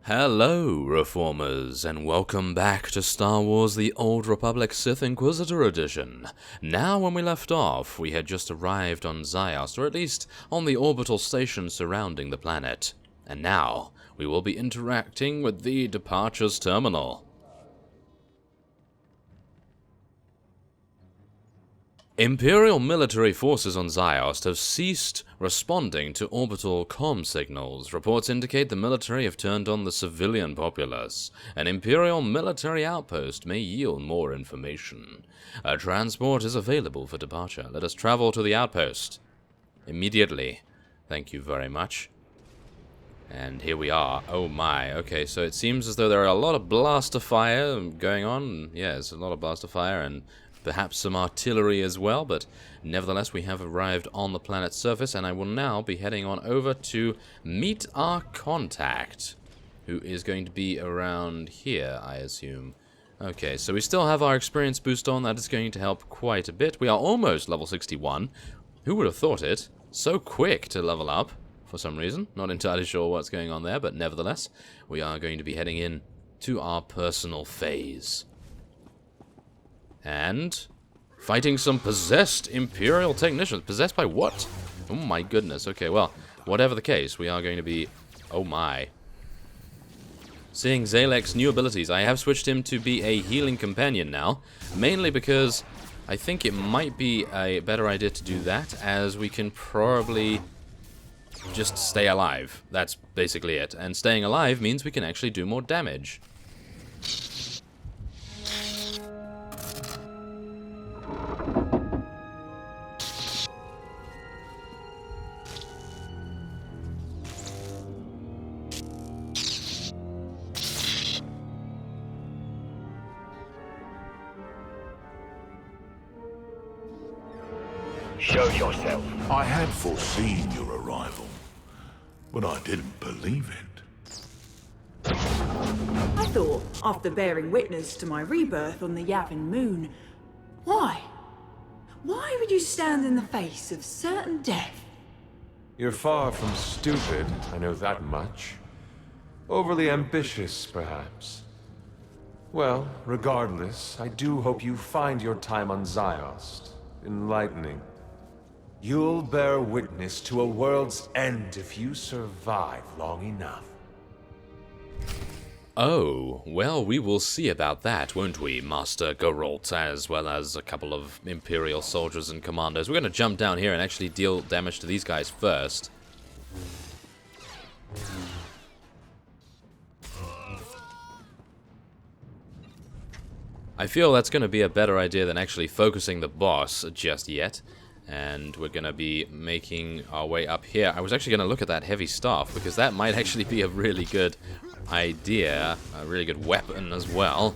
Hello, Reformers, and welcome back to Star Wars The Old Republic Sith Inquisitor Edition. Now, when we left off, we had just arrived on Ziost, or at least on the orbital station surrounding the planet. And now, we will be interacting with the Departures Terminal. Imperial military forces on Ziost have ceased responding to orbital comm signals. Reports indicate the military have turned on the civilian populace. An Imperial military outpost may yield more information. A transport is available for departure. Let us travel to the outpost immediately. Thank you very much. And here we are. Oh my. Okay, so it seems as though there are a lot of blaster fire going on. Yes, a lot of blaster fire and perhaps some artillery as well, but nevertheless we have arrived on the planet's surface, and I will now be heading on over to meet our contact, who is going to be around here, I assume. Okay, so we still have our experience boost on. That is going to help quite a bit. We are almost level 61. Who would have thought it? So quick to level up, for some reason. Not entirely sure what's going on there, but nevertheless, we are going to be heading in to our personal phase. And fighting some possessed Imperial technicians. Possessed by what? Oh my goodness. Okay, well, whatever the case, we are going to be... Oh my. Seeing Zalek's new abilities. I have switched him to be a healing companion now. Mainly because I think it might be a better idea to do that, as we can probably just stay alive. That's basically it. And staying alive means we can actually do more damage. Show yourself. I had foreseen your arrival, but I didn't believe it. I thought, after bearing witness to my rebirth on the Yavin moon, why? Why would you stand in the face of certain death? You're far from stupid, I know that much. Overly ambitious, perhaps. Well, regardless, I do hope you find your time on Ziost enlightening. You'll bear witness to a world's end if you survive long enough. Oh, well, we will see about that, won't we, Master Geralt, as well as a couple of Imperial soldiers and commandos. We're going to jump down here and actually deal damage to these guys first. I feel that's going to be a better idea than actually focusing the boss just yet. And we're going to be making our way up here. I was actually going to look at that heavy staff, because that might actually be a really good idea, a really good weapon as well.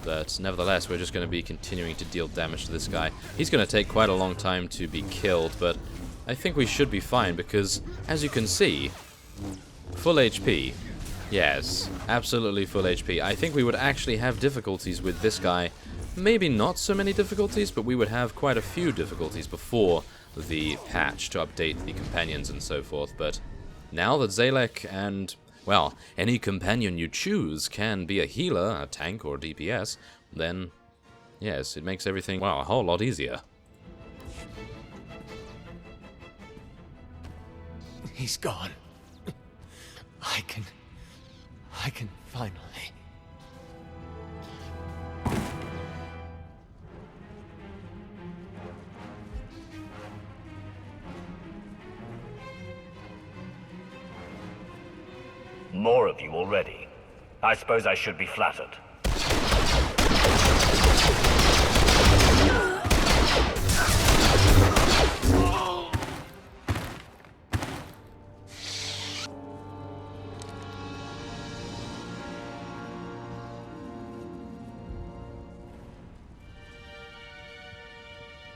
But nevertheless, we're just going to be continuing to deal damage to this guy. He's going to take quite a long time to be killed, but I think we should be fine, because as you can see, full HP. Yes, absolutely full HP. I think we would actually have difficulties with this guy. Maybe not so many difficulties, but we would have quite a few difficulties before the patch to update the companions and so forth. But now that Zalek and, well, any companion you choose can be a healer, a tank, or DPS, then, yes, it makes everything, well, a whole lot easier. He's gone. I can finally... More of you already. I suppose I should be flattered.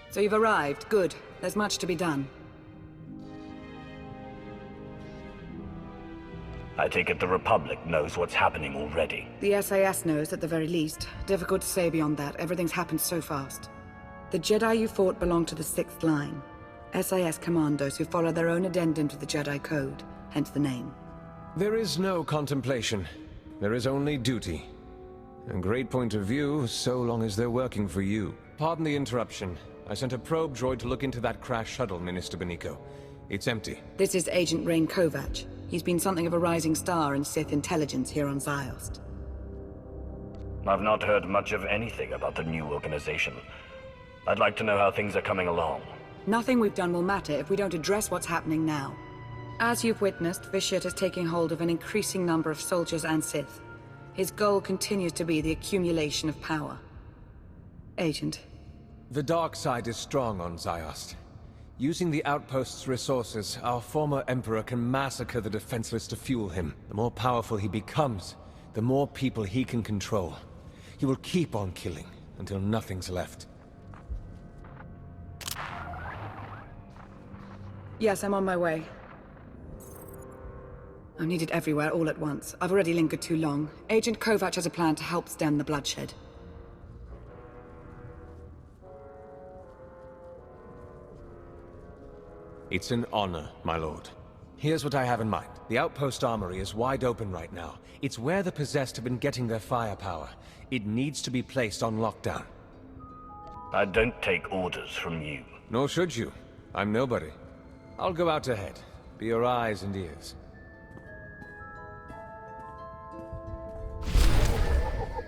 So you've arrived. Good. There's much to be done. I take it the Republic knows what's happening already. The SAS knows at the very least. Difficult to say beyond that. Everything's happened so fast. The Jedi you fought belong to the 6th line. SAS commandos who follow their own addendum to the Jedi Code, hence the name. There is no contemplation. There is only duty. A great point of view, so long as they're working for you. Pardon the interruption. I sent a probe droid to look into that crash shuttle, Minister Beniko. It's empty. This is Agent Rain Kovac. He's been something of a rising star in Sith intelligence here on Ziost. I've not heard much of anything about the new organization. I'd like to know how things are coming along. Nothing we've done will matter if we don't address what's happening now. As you've witnessed, Vitiate is taking hold of an increasing number of soldiers and Sith. His goal continues to be the accumulation of power. Agent. The dark side is strong on Ziost. Using the outpost's resources, our former Emperor can massacre the defenseless to fuel him. The more powerful he becomes, the more people he can control. He will keep on killing until nothing's left. Yes, I'm on my way. I'm needed everywhere all at once. I've already lingered too long. Agent Kovac has a plan to help stem the bloodshed. It's an honor, my lord. Here's what I have in mind. The outpost armory is wide open right now. It's where the possessed have been getting their firepower. It needs to be placed on lockdown. I don't take orders from you. Nor should you. I'm nobody. I'll go out ahead. Be your eyes and ears.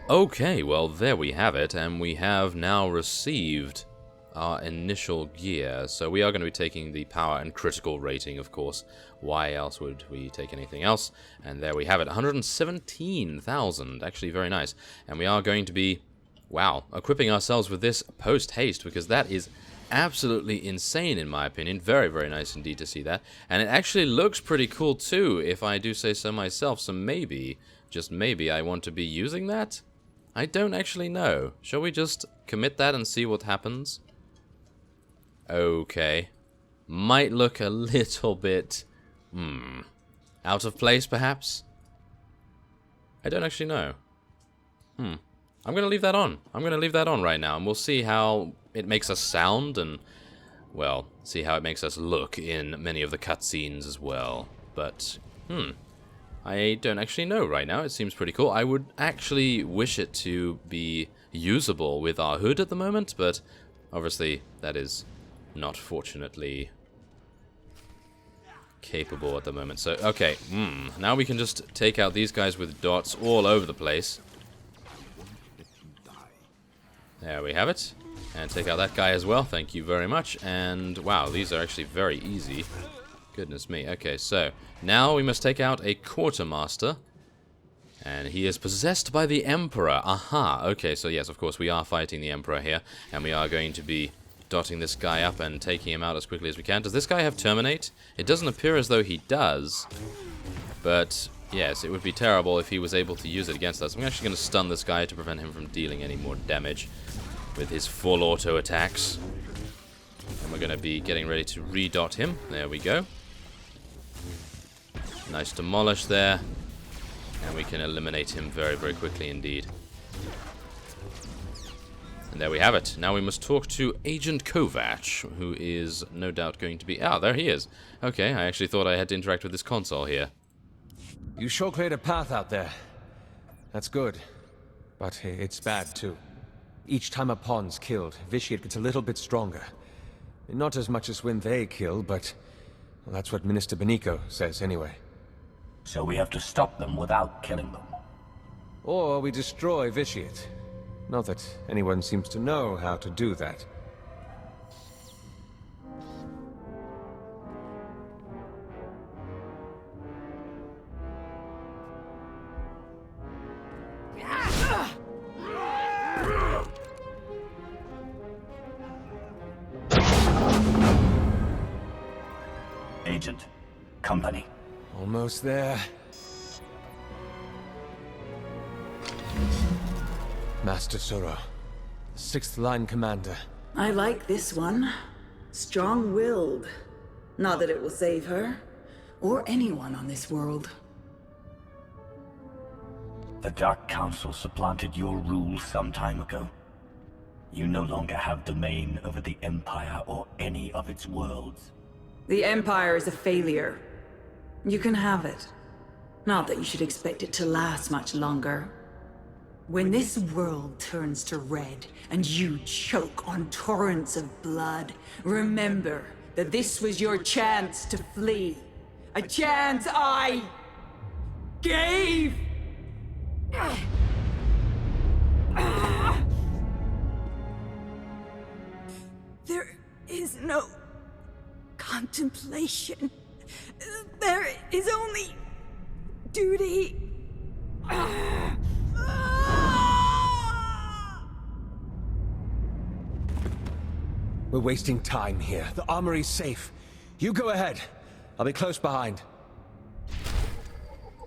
Okay, well there we have it, and we have now received our initial gear. So we are going to be taking the power and critical rating, of course. Why else would we take anything else? And there we have it, 117,000, actually very nice. And we are going to be, wow, equipping ourselves with this post-haste, because that is absolutely insane in my opinion. Very, very nice indeed to see that. And it actually looks pretty cool too, if I do say so myself. So maybe, just maybe, I want to be using that? I don't actually know. Shall we just commit that and see what happens? Okay. Might look a little bit, out of place perhaps? I don't actually know. I'm going to leave that on. I'm going to leave that on right now, and we'll see how it makes us sound, and, well, see how it makes us look in many of the cutscenes as well. But, I don't actually know right now. It seems pretty cool. I would actually wish it to be usable with our hood at the moment, but obviously that is not fortunately capable at the moment. So, okay, now we can just take out these guys with dots all over the place. There we have it. And take out that guy as well, thank you very much. And, wow, these are actually very easy. Goodness me. Okay, so now we must take out a quartermaster. And he is possessed by the Emperor. Aha, okay, so yes, of course, we are fighting the Emperor here. And we are going to be dotting this guy up and taking him out as quickly as we can. Does this guy have Terminate? It doesn't appear as though he does. But, yes, it would be terrible if he was able to use it against us. I'm actually going to stun this guy to prevent him from dealing any more damage with his full auto attacks. And we're going to be getting ready to redot him. There we go. Nice demolish there. And we can eliminate him very, very quickly indeed. And there we have it. Now we must talk to Agent Kovac, who is no doubt going to be... Ah, there he is. Okay, I actually thought I had to interact with this console here. You sure cleared a path out there. That's good. But it's bad too. Each time a pawn's killed, Vitiate gets a little bit stronger. Not as much as when they kill, but... well, that's what Minister Beniko says anyway. So we have to stop them without killing them. Or we destroy Vitiate. Not that anyone seems to know how to do that. Agent, company. Almost there. Master Soro, 6th Line Commander. I like this one. Strong-willed. Not that it will save her, or anyone on this world. The Dark Council supplanted your rule some time ago. You no longer have domain over the Empire or any of its worlds. The Empire is a failure. You can have it. Not that you should expect it to last much longer. When this world turns to red and you choke on torrents of blood, remember that this was your chance to flee. A chance I gave! There is no contemplation. There is only duty. We're wasting time here. The armory's safe. You go ahead. I'll be close behind.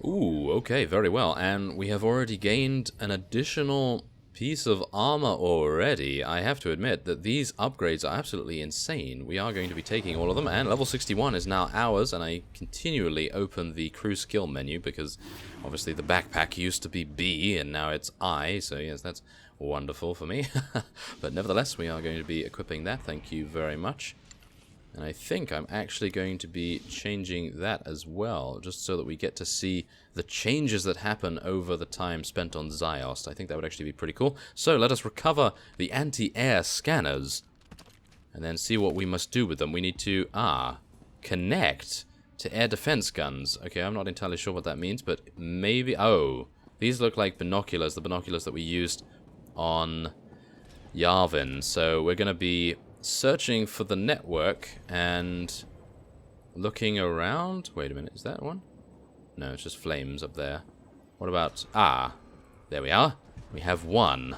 Ooh, okay, very well. And we have already gained an additional piece of armor already. I have to admit that these upgrades are absolutely insane. We are going to be taking all of them, and level 61 is now ours, and I continually open the crew skill menu because obviously the backpack used to be B and now it's I, so yes, that's wonderful for me. But nevertheless, we are going to be equipping that. Thank you very much. And I think I'm actually going to be changing that as well, just so that we get to see the changes that happen over the time spent on Ziost. I think that would actually be pretty cool. So let us recover the anti-air scanners, and then see what we must do with them. We need to, connect to air defense guns. Okay, I'm not entirely sure what that means, but maybe, oh, these look like binoculars, the binoculars that we used on Yavin. So we're going to be searching for the network and looking around. Wait a minute, is that one? No, it's just flames up there. What about... there we are. We have one.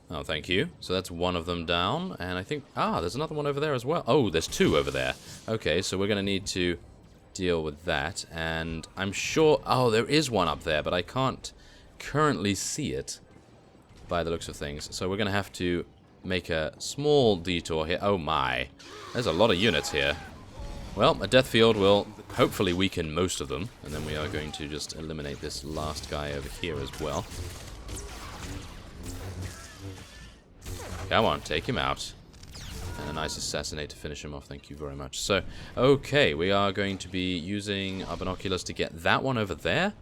Oh, thank you. So that's one of them down, and I think... there's another one over there as well. Oh, there's two over there. Okay, so we're going to need to deal with that, and I'm sure... Oh, there is one up there, but I can't currently see it by the looks of things. So we're going to have to make a small detour here. Oh my, there's a lot of units here. Well, a death field will hopefully weaken most of them, and then we are going to just eliminate this last guy over here as well. Come on, take him out. And a nice assassinate to finish him off, thank you very much. So, okay, we are going to be using our binoculars to get that one over there.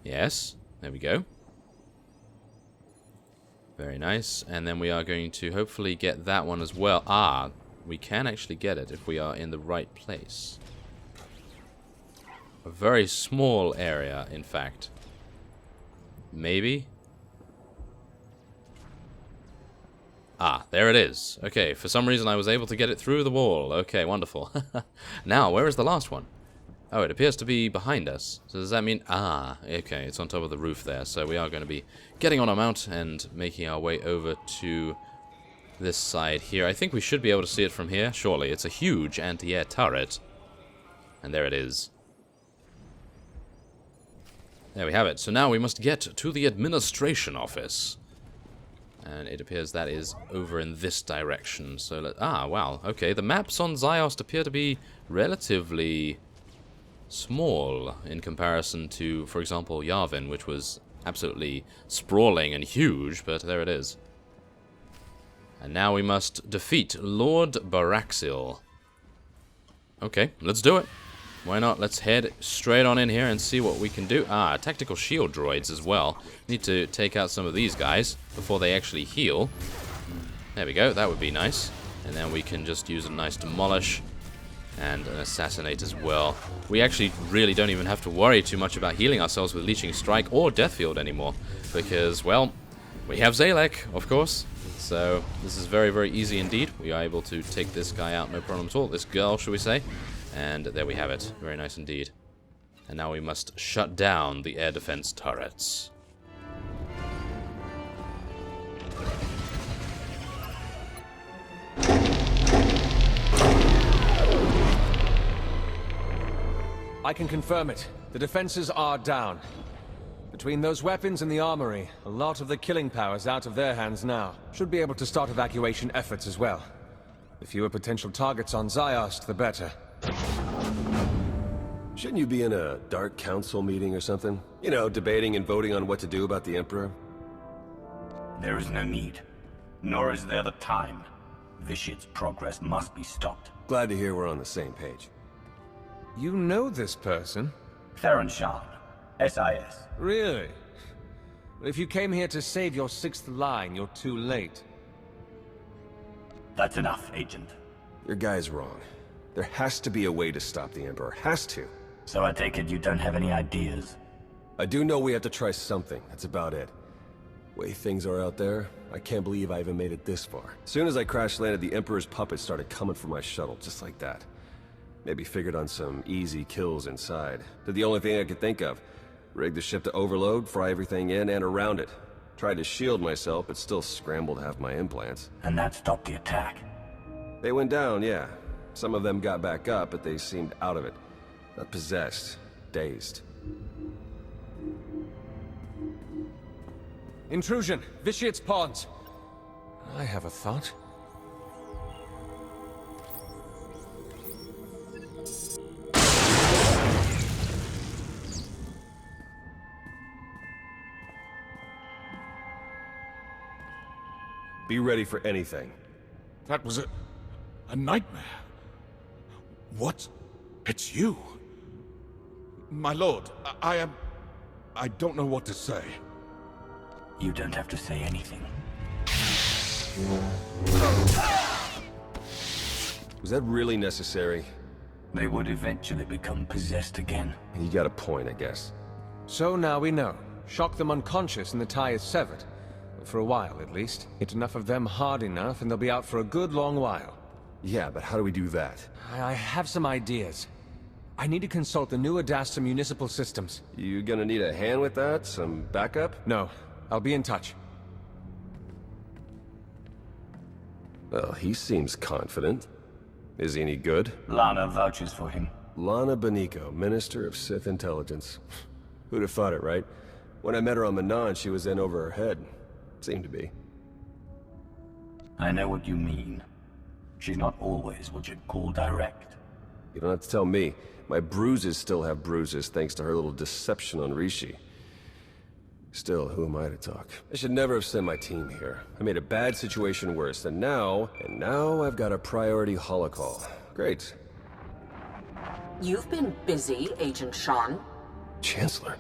Yes, there we go. Very nice. And then we are going to hopefully get that one as well. We can actually get it if we are in the right place. A very small area, in fact. Maybe. There it is. Okay, for some reason I was able to get it through the wall. Okay, wonderful. Now, where is the last one? Oh, it appears to be behind us. So does that mean... okay, it's on top of the roof there. So we are going to be getting on our mount and making our way over to this side here. I think we should be able to see it from here, surely. It's a huge anti-air turret. And there it is. There we have it. So now we must get to the administration office. And it appears that is over in this direction. So wow. Okay, the maps on Ziost appear to be relatively small in comparison to, for example, Yavin, which was absolutely sprawling and huge, but there it is. And now we must defeat Lord Baraxil. Okay, let's do it. Why not? Let's head straight on in here and see what we can do. Tactical shield droids as well. Need to take out some of these guys before they actually heal. There we go, that would be nice. And then we can just use a nice demolish and an assassinate as well. We actually really don't even have to worry too much about healing ourselves with Leeching Strike or Death Field anymore, because, well, we have Zalek, of course. So this is very, very easy indeed. We are able to take this guy out, no problem at all. This girl, shall we say. And there we have it. Very nice indeed. And now we must shut down the air defense turrets. I can confirm it. The defenses are down. Between those weapons and the armory, a lot of the killing power's out of their hands now. Should be able to start evacuation efforts as well. The fewer potential targets on Ziost, the better. Shouldn't you be in a Dark Council meeting or something? You know, debating and voting on what to do about the Emperor? There is no need. Nor is there the time. Vishit's progress must be stopped. Glad to hear we're on the same page. You know this person? Theron Shan, SIS. Really? Well, if you came here to save your sixth line, you're too late. That's enough, Agent. Your guy's wrong. There has to be a way to stop the Emperor. Has to. So I take it you don't have any ideas? I do know we have to try something. That's about it. Way things are out there, I can't believe I even made it this far. As soon as I crash-landed, the Emperor's puppets started coming for my shuttle, just like that. Maybe figured on some easy kills inside. Did the only thing I could think of. Rigged the ship to overload, fry everything in and around it. Tried to shield myself, but still scrambled half my implants. And that stopped the attack? They went down, yeah. Some of them got back up, but they seemed out of it. Not possessed. Dazed. Intrusion! Vitiate's pawns! I have a thought. Be ready for anything. That was a nightmare. What? It's you. My lord, I don't know what to say. You don't have to say anything. Was that really necessary? They would eventually become possessed again. You got a point, I guess. So now we know. Shock them unconscious and the tie is severed. For a while, at least. Get enough of them hard enough and they'll be out for a good long while. Yeah, but how do we do that? I have some ideas. I need to consult the new Adasta municipal systems. You gonna need a hand with that? Some backup? No. I'll be in touch. Well, he seems confident. Is he any good? Lana vouches for him. Lana Beniko, Minister of Sith Intelligence. Who'd have thought it, right? When I met her on Manon, she was in over her head. Seemed to be. I know what you mean. She's not always what you'd call direct. You don't have to tell me. My bruises still have bruises thanks to her little deception on Rishi. Still, who am I to talk? I should never have sent my team here. I made a bad situation worse, and now I've got a priority holocall. Great. You've been busy, Agent Shan. Chancellor.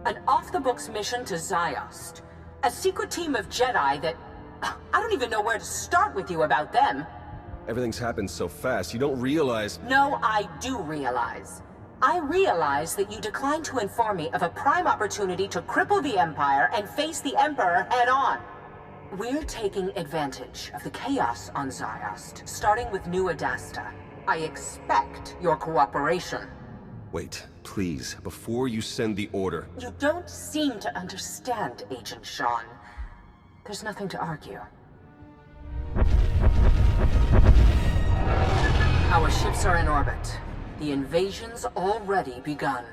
An off-the-books mission to Ziost. A secret team of Jedi that... I don't even know where to start with you about them. Everything's happened so fast, you don't realize... No, I do realize. I realize that you declined to inform me of a prime opportunity to cripple the Empire and face the Emperor head-on. We're taking advantage of the chaos on Ziost, starting with New Adasta. I expect your cooperation. Wait, please, before you send the order... You don't seem to understand, Agent Shan. There's nothing to argue. Our ships are in orbit. The invasion's already begun.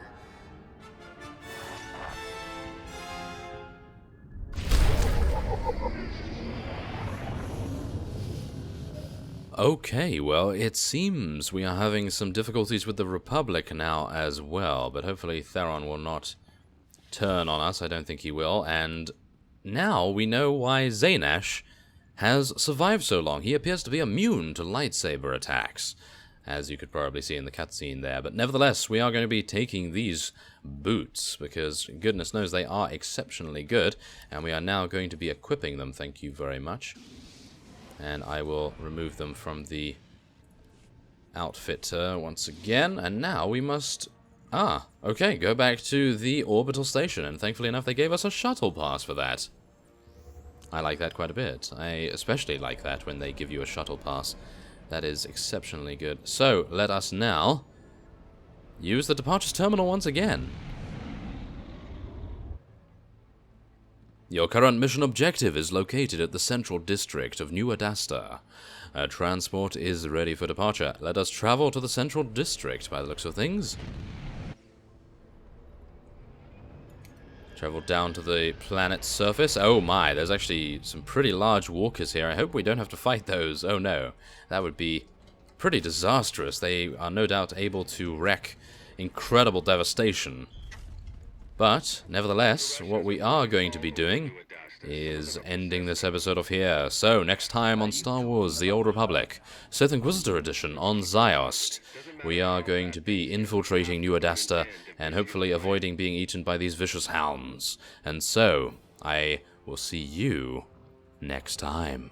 Okay, well, it seems we are having some difficulties with the Republic now as well, but hopefully Theron will not turn on us. I don't think he will, and now we know why Zaynash has survived so long. He appears to be immune to lightsaber attacks, as you could probably see in the cutscene there. But nevertheless, we are going to be taking these boots, because goodness knows they are exceptionally good, and we are now going to be equipping them, thank you very much. And I will remove them from the outfit once again, and now we must... okay, go back to the orbital station, and thankfully enough they gave us a shuttle pass for that. I like that quite a bit. I especially like that when they give you a shuttle pass. That is exceptionally good. So, let us now use the departures terminal once again. Your current mission objective is located at the central district of New Adasta. Transport is ready for departure. Let us travel to the central district by the looks of things. Travel down to the planet's surface. Oh my, there's actually some pretty large walkers here. I hope we don't have to fight those. Oh no, that would be pretty disastrous. They are no doubt able to wreak incredible devastation. But, nevertheless, what we are going to be doing is ending this episode off here. So, next time on Star Wars The Old Republic, Sith Inquisitor Edition on Ziost, we are going to be infiltrating New Adasta and hopefully avoiding being eaten by these vicious hounds. And so, I will see you next time.